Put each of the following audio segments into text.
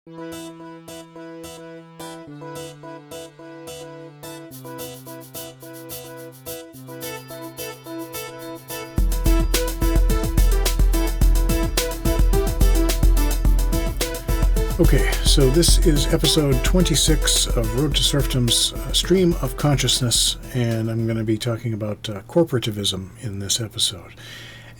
Okay, so this is episode 26 of Road to Serfdom's Stream of Consciousness, and I'm going to be talking about corporativism in this episode.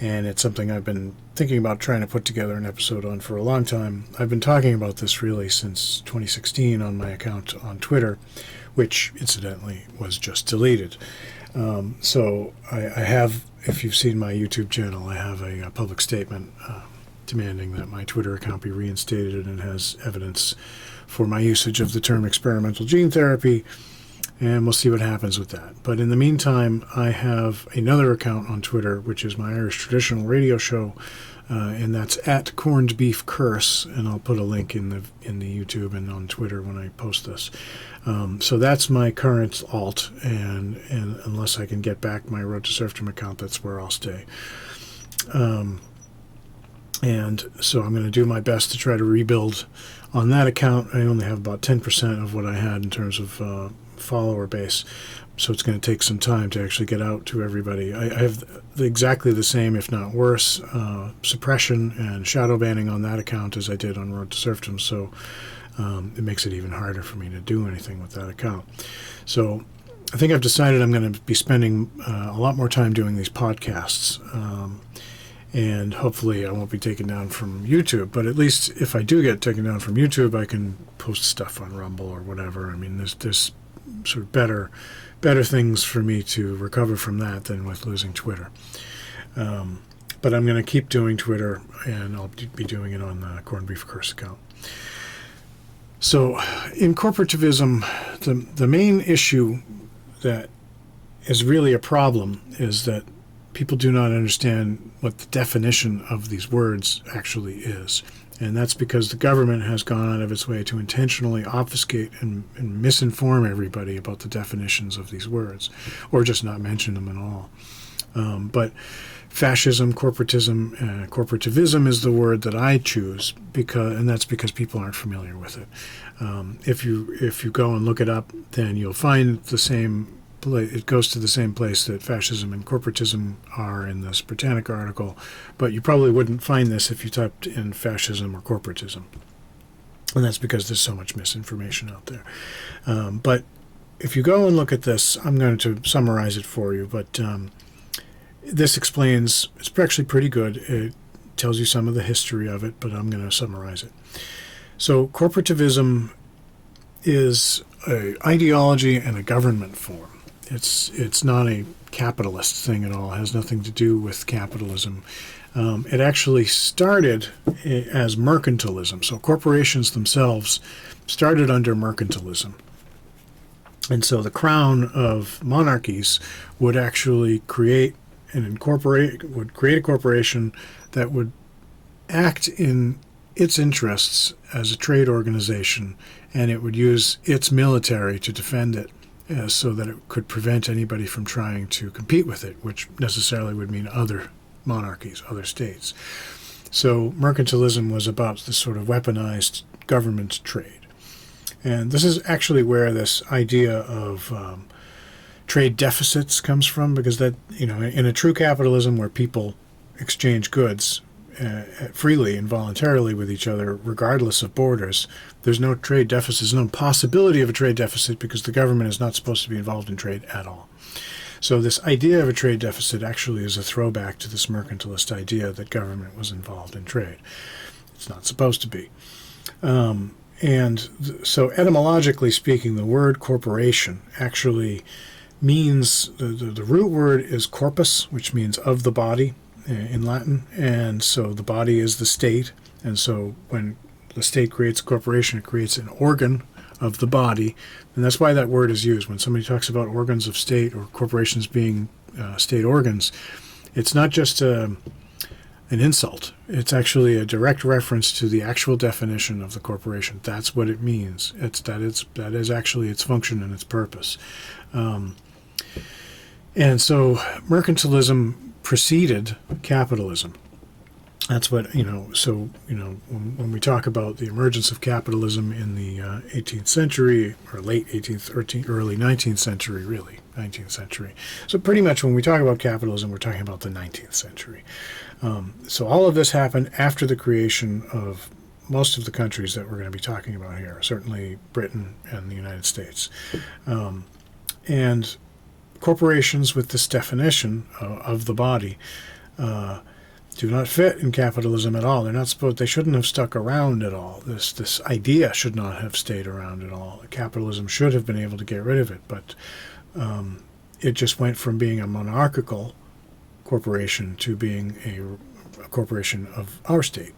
And it's something I've been thinking about trying to put together an episode on for a long time. I've been talking about this really since 2016 on my account on Twitter, which incidentally was just deleted. So I have, if you've seen my YouTube channel, I have a public statement demanding that my Twitter account be reinstated, and it has evidence for my usage of the term experimental gene therapy, and we'll see what happens with that. But in the meantime, I have another account on Twitter, which is my Irish traditional radio show, and that's at Corned Beef Curse, and I'll put a link in the YouTube and on Twitter when I post this. So that's my current alt, and unless I can get back my Road to Serfdom account, that's where I'll stay. And so I'm going to do my best to try to rebuild on that account. I only have about 10% of what I had in terms of follower base, so it's going to take some time to actually get out to everybody. I have exactly the same, if not worse, suppression and shadow banning on that account as I did on Road to Serfdom, so it makes it even harder for me to do anything with that account. So I think I've decided I'm going to be spending a lot more time doing these podcasts. And hopefully I won't be taken down from YouTube, but at least if I do get taken down from YouTube, I can post stuff on Rumble or whatever. I mean, there's sort of better things for me to recover from that than with losing Twitter. But I'm going to keep doing Twitter, and I'll be doing it on the Corned Beef Curse account. So in corporativism, the main issue that is really a problem is that people do not understand what the definition of these words actually is. And that's because the government has gone out of its way to intentionally obfuscate and misinform everybody about the definitions of these words, or just not mention them at all. But fascism, corporatism, corporativism is the word that I choose, and that's because people aren't familiar with it. If you go and look it up, then you'll find the same. It goes to the same place that fascism and corporatism are in this Britannica article, but you probably wouldn't find this if you typed in fascism or corporatism. And that's because there's so much misinformation out there. But if you go and look at this, I'm going to summarize it for you, but this explains, it's actually pretty good. It tells you some of the history of it, but I'm going to summarize it. So corporativism is an ideology and a government form. It's not a capitalist thing at all. It has nothing to do with capitalism. It actually started as mercantilism. So corporations themselves started under mercantilism. And so the crown of monarchies would actually create a corporation that would act in its interests as a trade organization, and it would use its military to defend it, so that it could prevent anybody from trying to compete with it, which necessarily would mean other monarchies, other states. So mercantilism was about this sort of weaponized government trade. And this is actually where this idea of trade deficits comes from, because that, in a true capitalism where people exchange goods freely and voluntarily with each other, regardless of borders, there's no trade deficit. There's no possibility of a trade deficit because the government is not supposed to be involved in trade at all. So this idea of a trade deficit actually is a throwback to this mercantilist idea that government was involved in trade. It's not supposed to be. So etymologically speaking, the word corporation actually means, the root word is corpus, which means of the body in Latin, and so the body is the state, and so when the state creates a corporation, it creates an organ of the body, and that's why that word is used. When somebody talks about organs of state or corporations being state organs, it's not just an insult. It's actually a direct reference to the actual definition of the corporation. That's what it means. That is actually its function and its purpose. And so mercantilism preceded capitalism. That's what, when we talk about the emergence of capitalism in the 18th century, or late 18th, early 19th century, really, 19th century. So pretty much when we talk about capitalism, we're talking about the 19th century. So all of this happened after the creation of most of the countries that we're going to be talking about here, certainly Britain and the United States. And corporations with this definition of the body do not fit in capitalism at all. They shouldn't have stuck around at all. This idea should not have stayed around at all. Capitalism should have been able to get rid of it, but it just went from being a monarchical corporation to being a corporation of our state.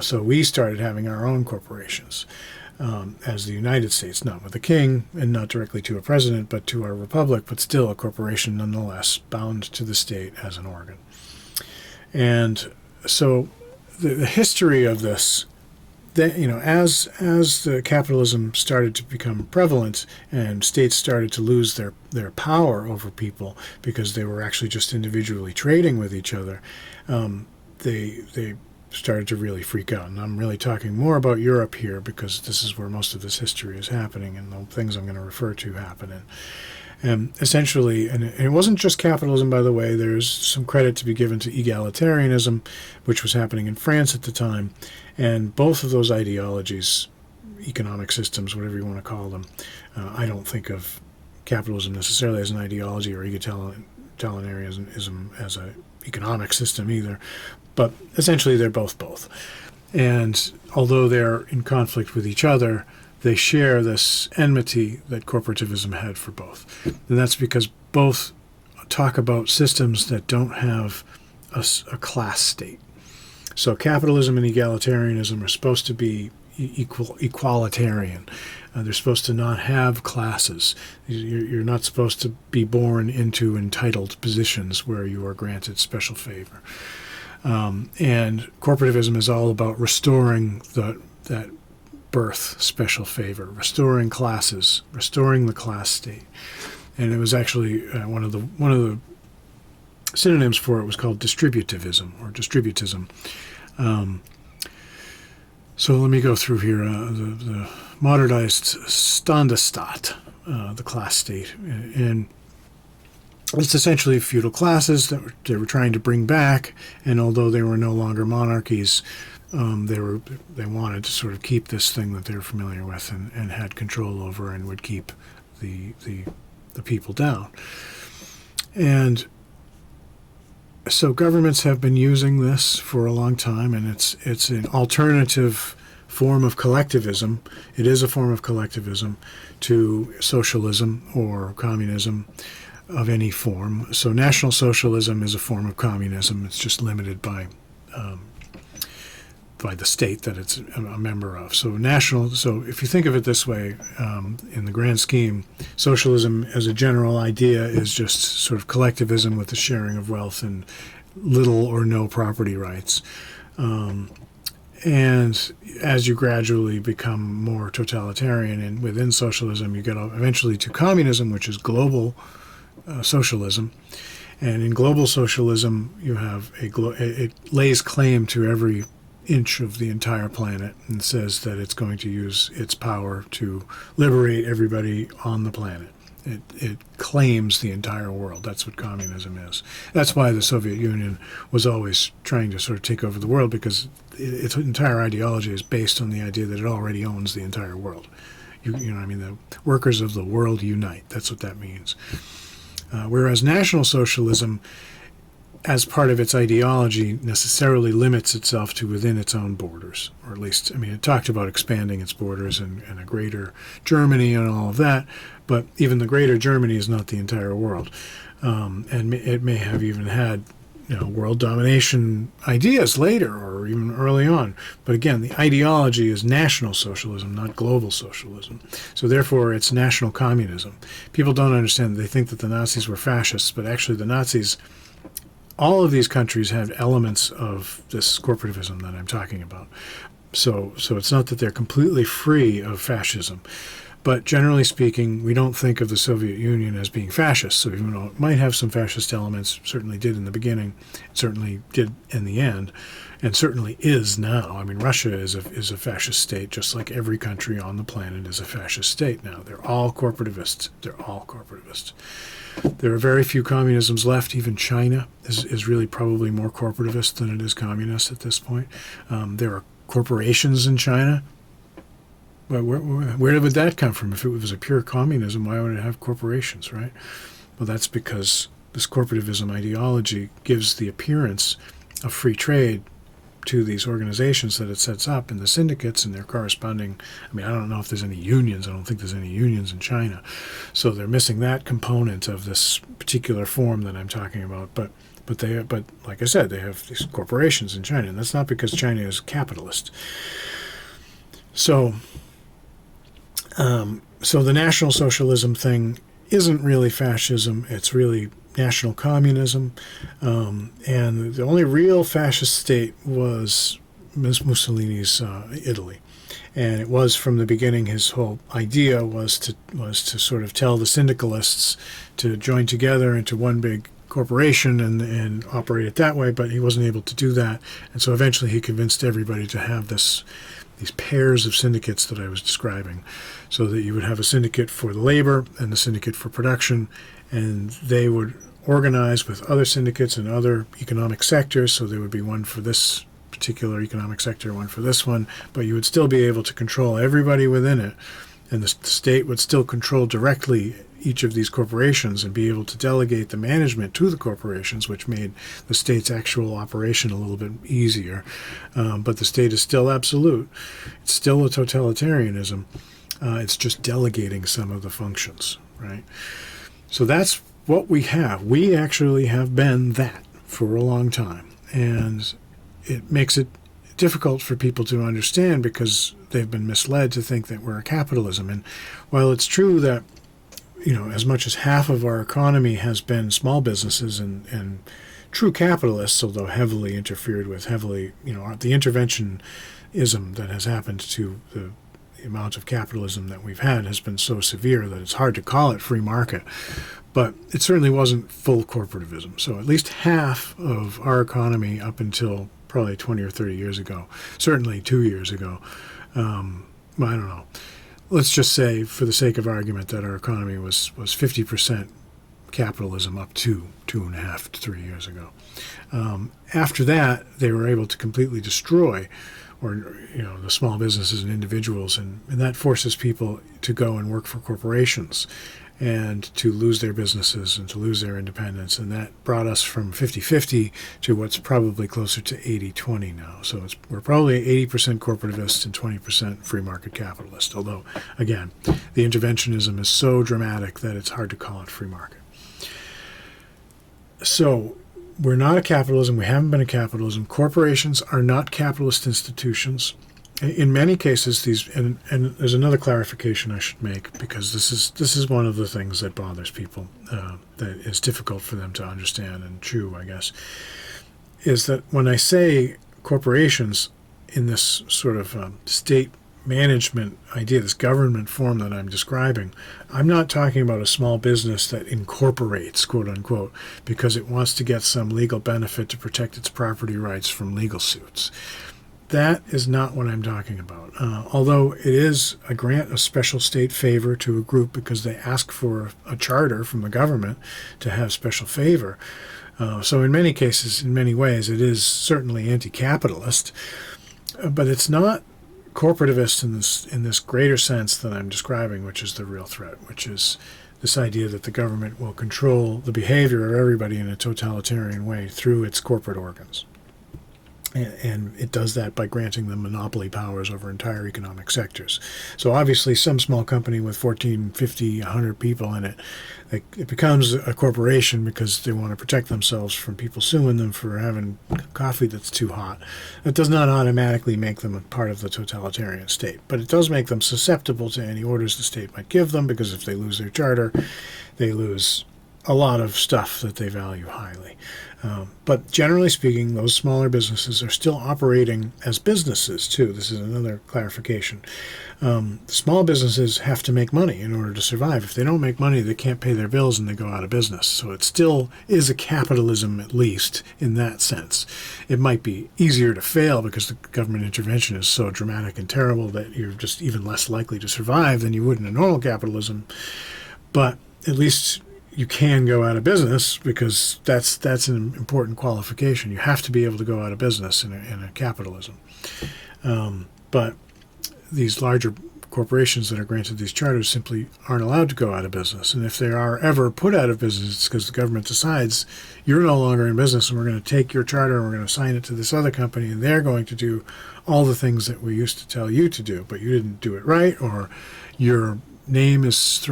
So we started having our own corporations as the United States, not with a king and not directly to a president, but to our republic, but still a corporation nonetheless, bound to the state as an organ. And so the history of this, as the capitalism started to become prevalent and states started to lose their power over people because they were actually just individually trading with each other, they started to really freak out. And I'm really talking more about Europe here because this is where most of this history is happening and the things I'm going to refer to happen in. And essentially, and it wasn't just capitalism, by the way, there's some credit to be given to egalitarianism, which was happening in France at the time. And both of those ideologies, economic systems, whatever you want to call them, I don't think of capitalism necessarily as an ideology or egalitarianism as an economic system either. But essentially, they're both. And although they're in conflict with each other, they share this enmity that corporativism had for both. And that's because both talk about systems that don't have a class state. So capitalism and egalitarianism are supposed to be equalitarian. They're supposed to not have classes. You're not supposed to be born into entitled positions where you are granted special favor. And corporativism is all about restoring that birth special favor, restoring classes, restoring the class state. And it was actually one of the synonyms for it was called distributivism or distributism. So let me go through here. The modernized Staatsstaat, the class state, and it's essentially feudal classes that they were trying to bring back. And although they were no longer monarchies, they wanted to sort of keep this thing that they're familiar with and had control over and would keep the people down. And so governments have been using this for a long time, and it's an alternative form of collectivism. It is a form of collectivism to socialism or communism of any form. So National Socialism is a form of communism. It's just limited by the state that it's a member of. So if you think of it this way, in the grand scheme, socialism as a general idea is just sort of collectivism with the sharing of wealth and little or no property rights. And as you gradually become more totalitarian and within socialism, you get eventually to communism, which is global socialism. And in global socialism, you have it lays claim to every inch of the entire planet and says that it's going to use its power to liberate everybody on the planet. It claims the entire world. That's what communism is. That's why the Soviet Union was always trying to sort of take over the world, because its entire ideology is based on the idea that it already owns the entire world. You know what I mean? The workers of the world unite. That's what that means. Whereas National Socialism, as part of its ideology, necessarily limits itself to within its own borders, or at least, it talked about expanding its borders and a greater Germany and all of that, but even the greater Germany is not the entire world. And it may have even had world domination ideas later or even early on. But again, the ideology is National Socialism, not global socialism. So therefore, it's national communism. People don't understand. They think that the Nazis were fascists, but actually the Nazis, all of these countries have elements of this corporativism that I'm talking about. So it's not that they're completely free of fascism. But generally speaking, we don't think of the Soviet Union as being fascist. So even though it might have some fascist elements, certainly did in the beginning, it certainly did in the end, and certainly is now. I mean, Russia is a fascist state, just like every country on the planet is a fascist state now. They're all corporativists. They're all corporativists. There are very few communisms left. Even China is really probably more corporativist than it is communist at this point. There are corporations in China. But where would that come from? If it was a pure communism, why would it have corporations, right? Well, that's because this corporativism ideology gives the appearance of free trade to these organizations that it sets up in the syndicates and their corresponding. I mean, I don't know if there's any unions. I don't think there's any unions in China. So they're missing that component of this particular form that I'm talking about. But like I said, they have these corporations in China, and that's not because China is capitalist. So the National Socialism thing isn't really fascism. It's really national communism. And the only real fascist state was Mussolini's Italy. And it was from the beginning, his whole idea was to sort of tell the syndicalists to join together into one big corporation and operate it that way, but he wasn't able to do that. And so eventually he convinced everybody to have these pairs of syndicates that I was describing, so that you would have a syndicate for the labor and the syndicate for production, and they would organize with other syndicates in other economic sectors, so there would be one for this particular economic sector, one for this one, but you would still be able to control everybody within it, and the state would still control directly each of these corporations and be able to delegate the management to the corporations, which made the state's actual operation a little bit easier. But the state is still absolute. It's still a totalitarianism. It's just delegating some of the functions, right? So that's what we have. We actually have been that for a long time. And it makes it difficult for people to understand because they've been misled to think that we're a capitalism. And while it's true that as much as half of our economy has been small businesses and true capitalists, although heavily interfered with, the interventionism that has happened to the amount of capitalism that we've had has been so severe that it's hard to call it free market. But it certainly wasn't full corporativism. So at least half of our economy up until probably 20 or 30 years ago, certainly 2 years ago, I don't know. Let's just say, for the sake of argument, that our economy was 50% capitalism up to 2.5 to 3 years ago. After that, they were able to completely destroy, the small businesses and individuals, and that forces people to go and work for corporations and to lose their businesses and to lose their independence. And that brought us from 50-50 to what's probably closer to 80-20 now. So we're probably 80% corporativist and 20% free market capitalist. Although, again, the interventionism is so dramatic that it's hard to call it free market. So we're not a capitalism. We haven't been a capitalism. Corporations are not capitalist institutions. In many cases, and there's another clarification I should make, because this is one of the things that bothers people, that is difficult for them to understand and chew, I guess, is that when I say corporations in this sort of state management idea, this government form that I'm describing, I'm not talking about a small business that incorporates, quote unquote, because it wants to get some legal benefit to protect its property rights from legal suits. That is not what I'm talking about. Although it is a grant of special state favor to a group because they ask for a charter from the government to have special favor. So in many cases, in many ways, it is certainly anti-capitalist, but it's not corporativist in this greater sense that I'm describing, which is the real threat, which is this idea that the government will control the behavior of everybody in a totalitarian way through its corporate organs. And it does that by granting them monopoly powers over entire economic sectors. So obviously some small company with 14, 50, 100 people in it, it becomes a corporation because they want to protect themselves from people suing them for having coffee that's too hot. That does not automatically make them a part of the totalitarian state, but it does make them susceptible to any orders the state might give them, because if they lose their charter, they lose a lot of stuff that they value highly. But generally speaking, those smaller businesses are still operating as businesses, too. This is another clarification. Small businesses have to make money in order to survive. If they don't make money, they can't pay their bills and they go out of business. So it still is a capitalism, at least, in that sense. It might be easier to fail because the government intervention is so dramatic and terrible that you're just even less likely to survive than you would in a normal capitalism. But at least you can go out of business, because that's an important qualification. You have to be able to go out of business in a capitalism. But these larger corporations that are granted these charters simply aren't allowed to go out of business. And if they are ever put out of business, it's because the government decides you're no longer in business and we're going to take your charter and we're going to assign it to this other company, and they're going to do all the things that we used to tell you to do, but you didn't do it right, or your name has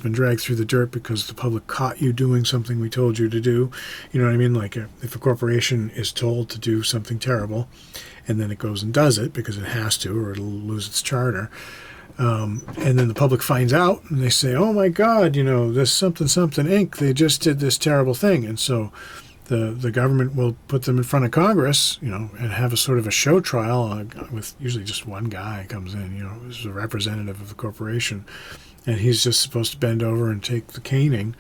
been dragged through the dirt because the public caught you doing something we told you to do. You know what I mean? Like if a corporation is told to do something terrible and then it goes and does it because it has to, or it'll lose its charter, and then the public finds out and they say, oh my God, this something Inc., they just did this terrible thing. And so the government will put them in front of Congress, and have a sort of a show trial with usually just one guy comes in, who's a representative of the corporation, and he's just supposed to bend over and take the caning.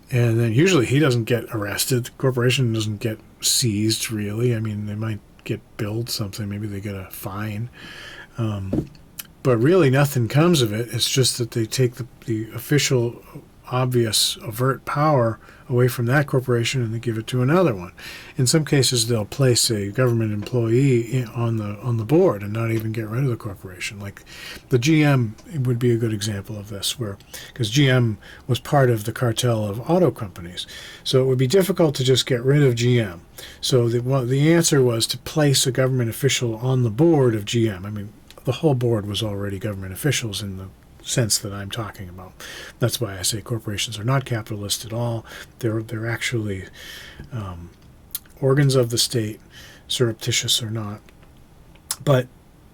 And then usually he doesn't get arrested. The corporation doesn't get seized, really. I mean, they might get billed something. Maybe they get a fine. But really nothing comes of it. It's just that they take the official, obvious, overt power away from that corporation and they give it to another one. In some cases, they'll place a government employee on the board and not even get rid of the corporation. Like the GM would be a good example of this, because GM was part of the cartel of auto companies, so it would be difficult to just get rid of GM. So the answer was to place a government official on the board of GM. I mean, the whole board was already government officials in the sense that I'm talking about. That's why I say corporations are not capitalist at all. They're actually organs of the state, surreptitious or not. But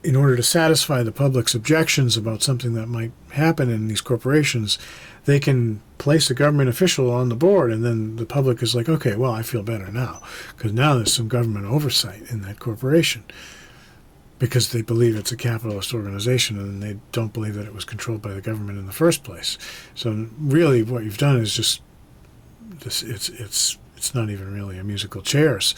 in order to satisfy the public's objections about something that might happen in these corporations, they can place a government official on the board, and then the public is like, okay, well, I feel better now, because now there's some government oversight in that corporation, because they believe it's a capitalist organization and they don't believe that it was controlled by the government in the first place. So really what you've done is just this, it's not even really a musical chairs.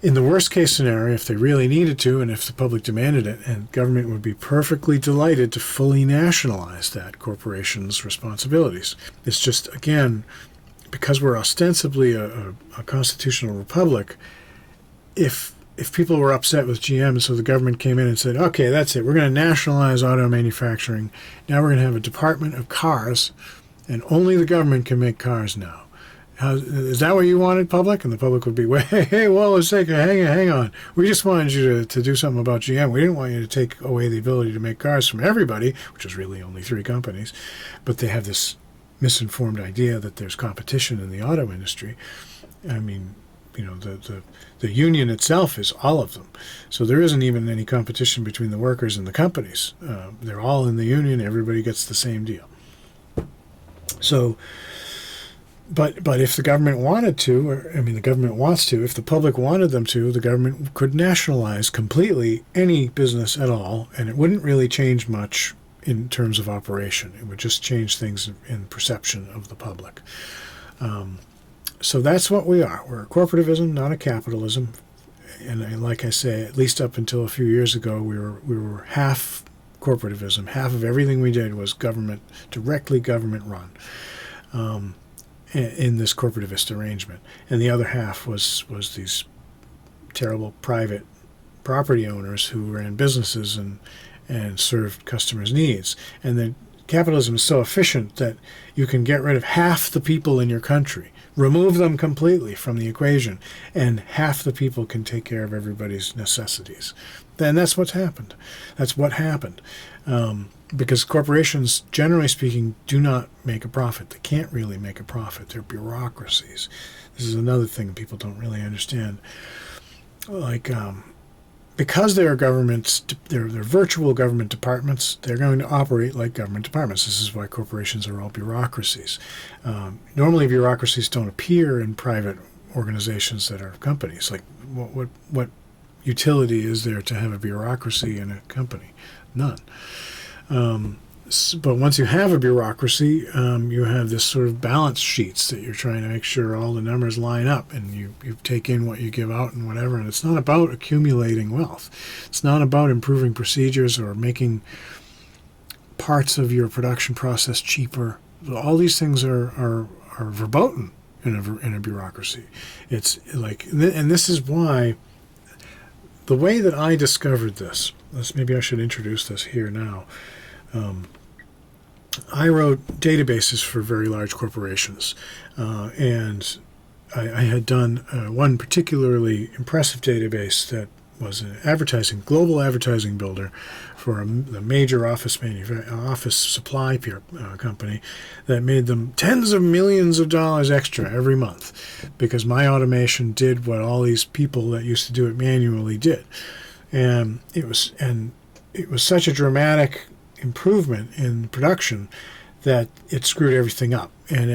In the worst case scenario, if they really needed to, and if the public demanded it, and government would be perfectly delighted to fully nationalize that corporation's responsibilities. It's just, again, because we're ostensibly a constitutional republic, if people were upset with GM, and so the government came in and said, okay, that's it, we're going to nationalize auto manufacturing. Now we're going to have a department of cars, and only the government can make cars now. Is that what you wanted, public? And the public would be, hey, well, let's take hang on. We just wanted you to do something about GM. We didn't want you to take away the ability to make cars from everybody, which is really only 3 companies. But they have this misinformed idea that there's competition in the auto industry. I mean, the union itself is all of them. So there isn't even any competition between the workers and the companies. They're all in the union. Everybody gets the same deal. So, but if the government wanted to, the government wants to, if the public wanted them to, the government could nationalize completely any business at all, and it wouldn't really change much in terms of operation. It would just change things in perception of the public. So that's what we are. We're a corporativism, not a capitalism. And like I say, at least up until a few years ago, we were half corporativism. Half of everything we did was directly government run in this corporativist arrangement. And the other half was these terrible private property owners who ran businesses and served customers' needs. And then capitalism is so efficient that you can get rid of half the people in your country, remove them completely from the equation, and half the people can take care of everybody's necessities. Then that's what's happened. That's what happened. Because corporations, generally speaking, do not make a profit. They can't really make a profit. They're bureaucracies. This is another thing people don't really understand. Like, because they are governments, they're virtual government departments, they're going to operate like government departments. This is why corporations are all bureaucracies. Normally, bureaucracies don't appear in private organizations that are companies. Like, what utility is there to have a bureaucracy in a company? None. But once you have a bureaucracy, you have this sort of balance sheets that you're trying to make sure all the numbers line up, and you take in what you give out and whatever. And it's not about accumulating wealth. It's not about improving procedures or making parts of your production process cheaper. All these things are verboten in a bureaucracy. It's like, and this is why the way that I discovered this. Maybe I should introduce this here now. I wrote databases for very large corporations, and I had done one particularly impressive database that was an global advertising builder for the major office supply company that made them tens of millions of dollars extra every month because my automation did what all these people that used to do it manually did, and it was such a dramatic improvement in production that it screwed everything up, and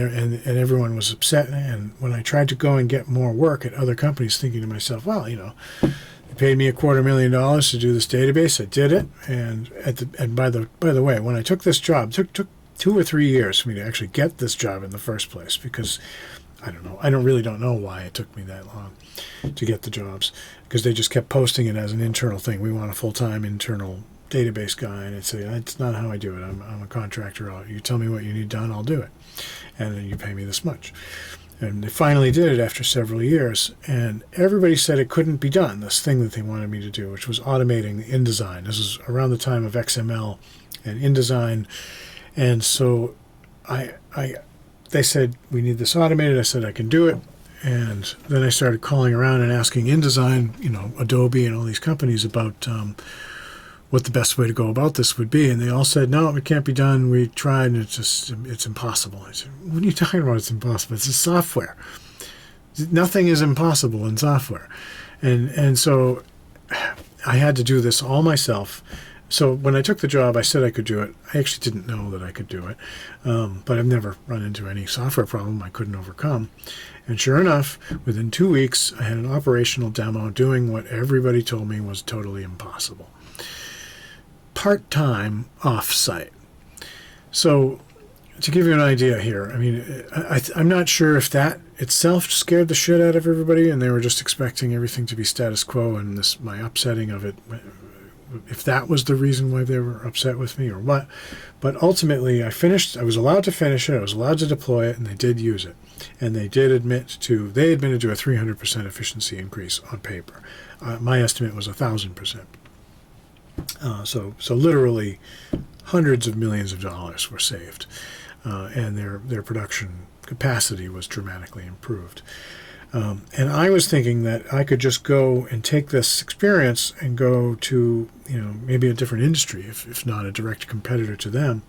everyone was upset. And when I tried to go and get more work at other companies, thinking to myself, well, they paid me $250,000 to do this database. I did it, and by the way, when I took this job, it took 2 or 3 years for me to actually get this job in the first place, because I don't know why it took me that long to get the jobs, because they just kept posting it as an internal thing. We want a full-time internal database guy, and I'd say, that's not how I do it. I'm a contractor. You tell me what you need done, I'll do it, and then you pay me this much. And they finally did it after several years, and everybody said it couldn't be done, this thing that they wanted me to do, which was automating the InDesign. This was around the time of XML and InDesign, and so they said, we need this automated. I said, I can do it. And then I started calling around and asking InDesign, Adobe and all these companies about what the best way to go about this would be. And they all said, no, it can't be done. We tried, and it's impossible. I said, what are you talking about? It's impossible. It's a software. Nothing is impossible in software. And so I had to do this all myself. So when I took the job, I said I could do it. I actually didn't know that I could do it. But I've never run into any software problem I couldn't overcome. And sure enough, within 2 weeks, I had an operational demo doing what everybody told me was totally impossible. Part-time, off-site. So to give you an idea here, I'm not sure if that itself scared the shit out of everybody and they were just expecting everything to be status quo, and my upsetting of it, if that was the reason why they were upset with me or what. But ultimately, I was allowed to finish it, I was allowed to deploy it, and they did use it. And they admitted to a 300% efficiency increase on paper. My estimate was 1,000%. So literally hundreds of millions of dollars were saved, and their production capacity was dramatically improved. And I was thinking that I could just go and take this experience and go to maybe a different industry, if not a direct competitor to them,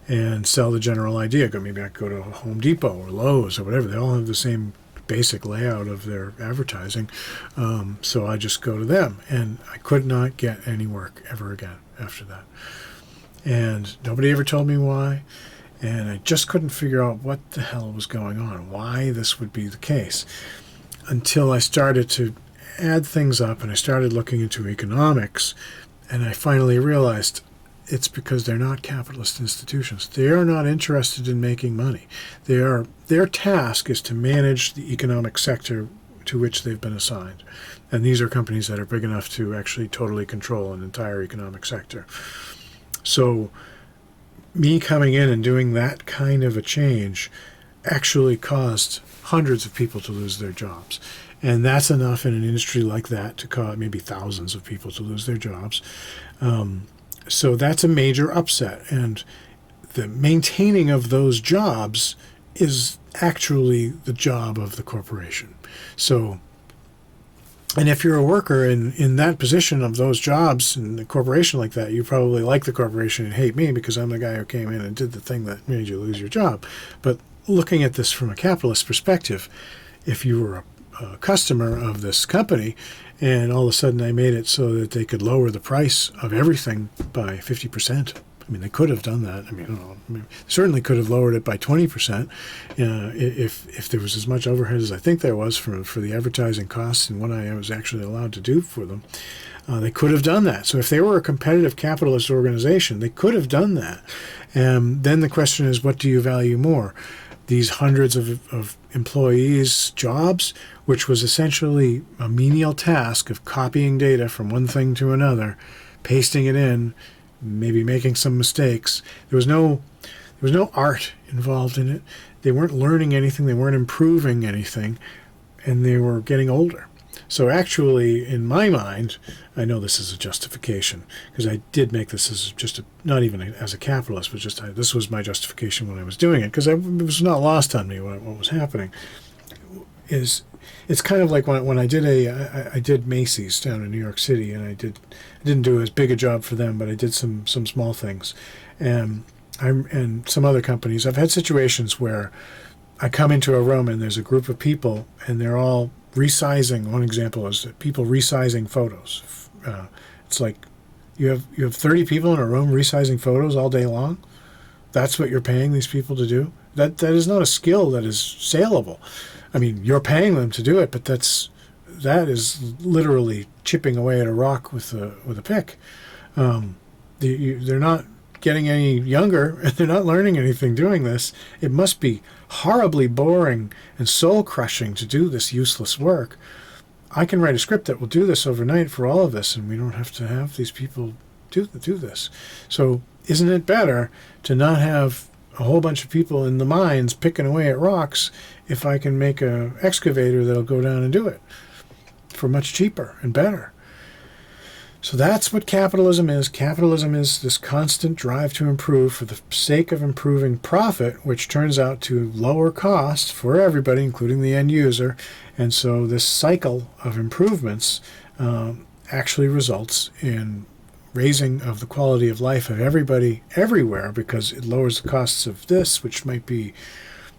and sell the general idea. Maybe I could go to Home Depot or Lowe's or whatever. They all have the same basic layout of their advertising, so I just go to them, and I could not get any work ever again after that, and nobody ever told me why, and I just couldn't figure out what the hell was going on, why this would be the case, until I started to add things up, and I started looking into economics, and I finally realized it's because they're not capitalist institutions. They are not interested in making money. Their task is to manage the economic sector to which they've been assigned. And these are companies that are big enough to actually totally control an entire economic sector. So me coming in and doing that kind of a change actually caused hundreds of people to lose their jobs. And that's enough in an industry like that to cause maybe thousands of people to lose their jobs. So that's a major upset, and the maintaining of those jobs is actually the job of the corporation. So, and if you're a worker in that position of those jobs in a corporation like that, you probably like the corporation and hate me because I'm the guy who came in and did the thing that made you lose your job. But looking at this from a capitalist perspective, if you were customer of this company, and all of a sudden I made it so that they could lower the price of everything by 50%. I mean, they could have done that. I mean, certainly could have lowered it by 20% if there was as much overhead as I think there was for the advertising costs and what I was actually allowed to do for them. They could have done that. So if they were a competitive capitalist organization, they could have done that. Then the question is, what do you value more? These hundreds of employees' jobs, which was essentially a menial task of copying data from one thing to another, pasting it in, maybe making some mistakes. There was no art involved in it. They weren't learning anything. They weren't improving anything, and they were getting older. So actually, in my mind, I know this is a justification, because I did make this as just not even as a capitalist, but just this was my justification when I was doing it, because it was not lost on me what was happening. It's kind of like when I did Macy's down in New York City, and I didn't do as big a job for them, but I did some small things, and some other companies. I've had situations where I come into a room and there's a group of people and they're all resizing. One example is that people resizing photos. It's like you have 30 people in a room resizing photos all day long. That's what you're paying these people to do. That is not a skill that is saleable. I mean, you're paying them to do it, but that is literally chipping away at a rock with a pick. They're not getting any younger, and they're not learning anything doing this. It must be horribly boring and soul-crushing to do this useless work. I can write a script that will do this overnight for all of this, and we don't have to have these people do this. So isn't it better to not have a whole bunch of people in the mines picking away at rocks if I can make an excavator that'll go down and do it for much cheaper and better? So that's what capitalism is. Capitalism is this constant drive to improve for the sake of improving profit, which turns out to lower cost for everybody, including the end user. And so this cycle of improvements actually results in raising of the quality of life of everybody everywhere, because it lowers the costs of this, which might be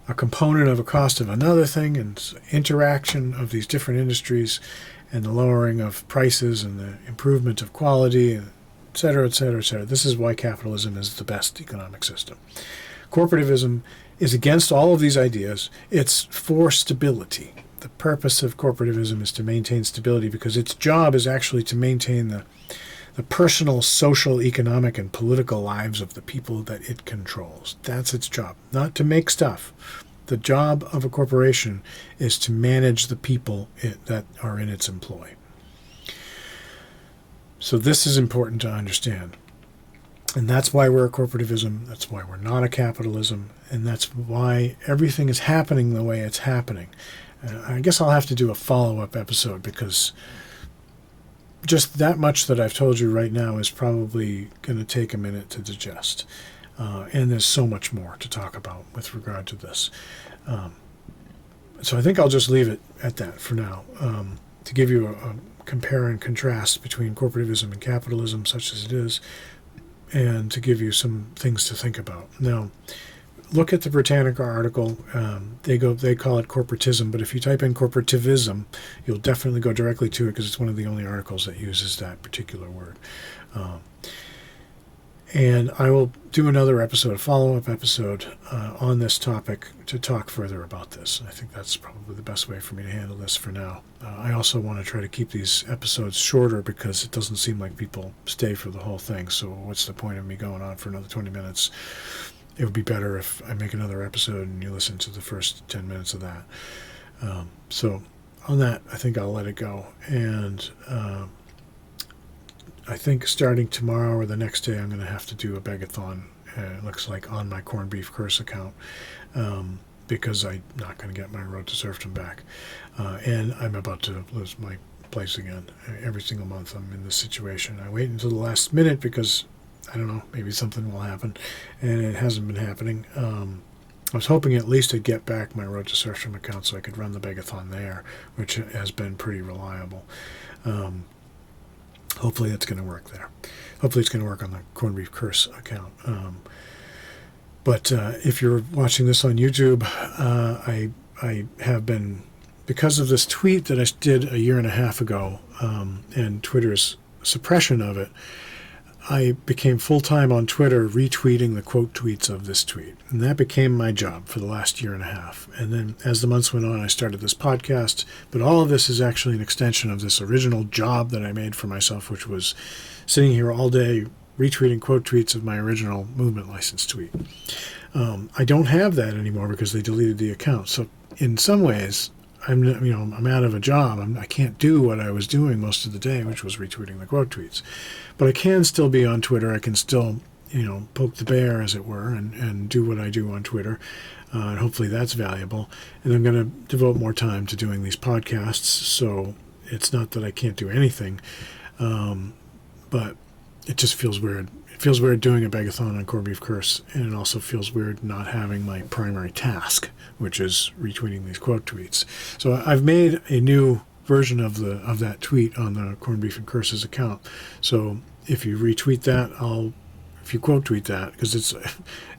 a component of a cost of another thing, and interaction of these different industries, and the lowering of prices and the improvement of quality, et cetera, et cetera, et cetera. This is why capitalism is the best economic system. Corporativism is against all of these ideas. It's for stability. The purpose of corporativism is to maintain stability, because its job is actually to maintain the personal, social, economic, and political lives of the people that it controls. That's its job, not to make stuff. The job of a corporation is to manage the people that are in its employ. So this is important to understand. And that's why we're a corporativism. That's why we're not a capitalism. And that's why everything is happening the way it's happening. I guess I'll have to do a follow-up episode, because just that much that I've told you right now is probably going to take a minute to digest. And there's so much more to talk about with regard to this. So I think I'll just leave it at that for now, to give you a compare and contrast between corporativism and capitalism, such as it is, and to give you some things to think about. Now, look at the Britannica article. They call it corporatism, but if you type in corporativism, you'll definitely go directly to it, because it's one of the only articles that uses that particular word. And I will do another episode, a follow-up episode on this topic to talk further about this. I think that's probably the best way for me to handle this for now. I also want to try to keep these episodes shorter, because it doesn't seem like people stay for the whole thing. So what's the point of me going on for another 20 minutes? It would be better if I make another episode and you listen to the first 10 minutes of that. So on that, I think I'll let it go. And I think starting tomorrow or the next day, I'm going to have to do a begathon. It looks like on my Corned Beef Curse account, because I'm not going to get my Road to Serfdom back. And I'm about to lose my place again. Every single month I'm in this situation. I wait until the last minute, because I don't know, maybe something will happen, and it hasn't been happening. I was hoping at least to get back my Road to Serfdom account so I could run the begathon there, which has been pretty reliable. Hopefully it's going to work there. Hopefully it's going to work on the Corned Beef Curse account. But if you're watching this on YouTube, I have been because of this tweet that I did a year and a half ago, and Twitter's suppression of it, I became full-time on Twitter retweeting the quote tweets of this tweet. And that became my job for the last year and a half. And then as the months went on, I started this podcast. But all of this is actually an extension of this original job that I made for myself, which was sitting here all day retweeting quote tweets of my original movement license tweet. I don't have that anymore because they deleted the account. So in some ways, I'm out of a job. I can't do what I was doing most of the day, which was retweeting the quote tweets. But I can still be on Twitter. I can still, poke the bear, as it were, and do what I do on Twitter. And hopefully that's valuable. And I'm going to devote more time to doing these podcasts. So it's not that I can't do anything, but it just feels weird. It feels weird doing a begathon on Corned Beef Curse, and it also feels weird not having my primary task, which is retweeting these quote tweets. So I've made a new version of that tweet on the Corned Beef and Curses account. So if you retweet that, if you quote tweet that, because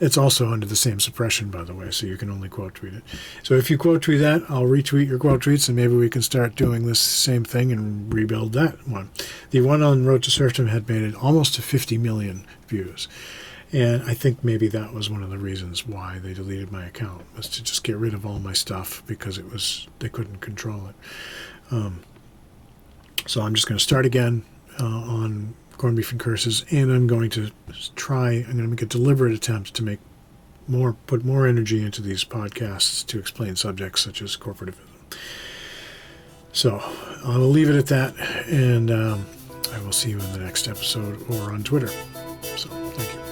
it's also under the same suppression, by the way, so you can only quote tweet it. So if you quote tweet that, I'll retweet your quote tweets, and maybe we can start doing this same thing and rebuild that one. The one on Road to Serfdom had made it almost to 50 million views. And I think maybe that was one of the reasons why they deleted my account, was to just get rid of all my stuff because they couldn't control it. So I'm just going to start again on Corned Beef and Curses, and I'm going to make a deliberate attempt to put more energy into these podcasts to explain subjects such as corporativism. So I will leave it at that, and I will see you in the next episode or on Twitter. So thank you.